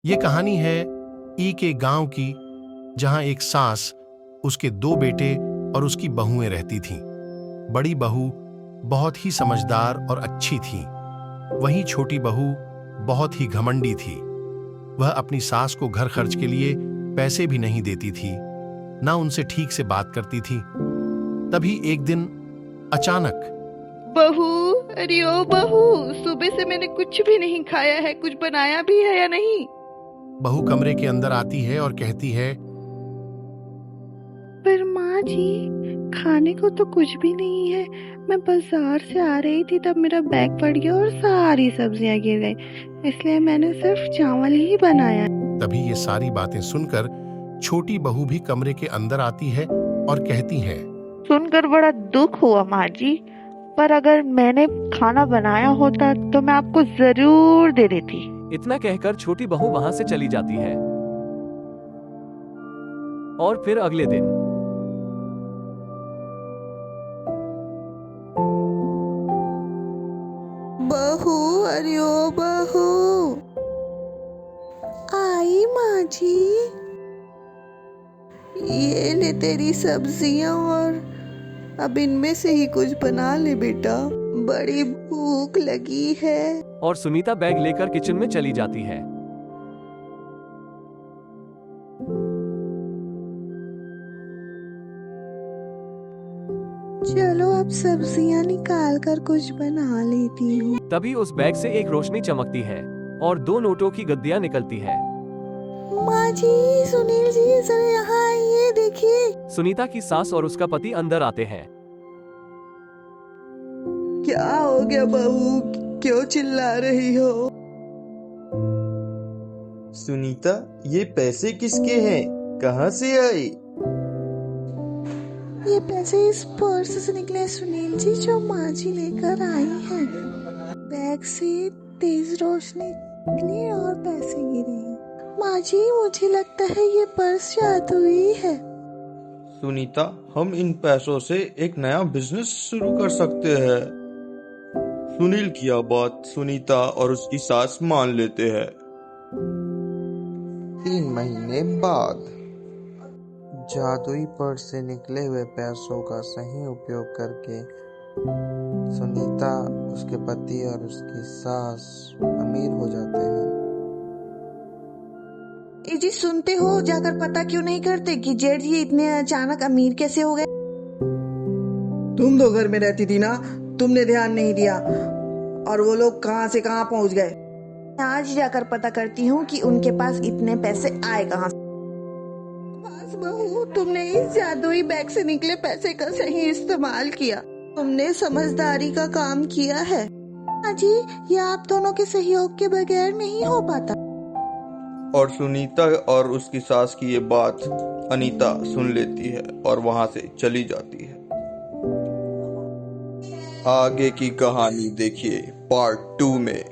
ये कहानी है ई के गांव की, जहां एक सास, उसके 2 बेटे और उसकी बहुएं रहती थीं। बड़ी बहू बहुत ही समझदार और अच्छी थी। वहीं छोटी बहू बहुत ही घमंडी थी। वह अपनी सास को घर खर्च के लिए पैसे भी नहीं देती थी, ना उनसे ठीक से बात करती थी। तभी एक दिन अचानक, बहू, अरे ओ बहू, सुबह से मैंने कुछ भी नहीं खाया है, कुछ बनाया भी है या नहीं? बहू कमरे के अंदर आती है और कहती है, पर माँ जी, खाने को तो कुछ भी नहीं है। मैं बाजार से आ रही थी तब मेरा बैग फट गया और सारी सब्जियां गिर गई, इसलिए मैंने सिर्फ चावल ही बनाया। तभी ये सारी बातें सुनकर छोटी बहू भी कमरे के अंदर आती है और कहती है, सुनकर बड़ा दुख हुआ माँ जी, पर अगर मैंने खाना बनाया होता तो मैं आपको जरूर दे देती। इतना कहकर छोटी बहू वहां से चली जाती है। और फिर अगले दिन बहू, अरे ओ बहू, आई माँ जी, ये ले तेरी सब्जियां और अब इनमें से ही कुछ बना ले बेटा, बड़ी भूख लगी है। और सुनीता बैग लेकर किचन में चली जाती है। चलो अब सब्जियां निकाल कर कुछ बना लेती हूँ। तभी उस बैग से एक रोशनी चमकती है और 2 नोटों की गद्दियां निकलती है। माँ जी, सुनील जी, जरा यहाँ आइए, देखिए। सुनीता की सास और उसका पति अंदर आते हैं। क्या हो गया बहू, क्यों चिल्ला रही हो? सुनीता, ये पैसे किसके हैं? कहाँ से आए? ये पैसे इस पर्स से निकले सुनील जी, जो माँ जी लेकर आई हैं। बैग से तेज रोशनी निकली और पैसे गिरे। माँ जी, मुझे लगता है ये पर्स जादुई है। सुनीता, हम इन पैसों से एक नया बिजनेस शुरू कर सकते हैं। सुनील की यह बात सुनीता और उसकी सास मान लेते हैं। 3 महीने बाद जादुई पर्स से निकले हुए पैसों का सही उपयोग करके सुनीता, उसके पति और उसकी सास अमीर हो जाते हैं। जी, सुनते हो, जाकर पता क्यों नहीं करते कि जेठ जी इतने अचानक अमीर कैसे हो गए? तुम तो घर में रहती थी ना, तुमने ध्यान नहीं दिया, और वो लोग कहाँ से कहाँ पहुँच गए। आज जाकर पता करती हूँ कि उनके पास इतने पैसे आए कहाँ से। बस बहू, तुमने इस जादुई बैग से निकले पैसे का सही इस्तेमाल किया। तुमने समझदारी का काम किया है। हाँ जी, ये आप दोनों के सहयोग के बगैर नहीं हो पाता। और सुनीता और उसकी सास की ये बात अनीता सुन लेती है और वहां से चली जाती है। आगे की कहानी देखिए पार्ट 2 में।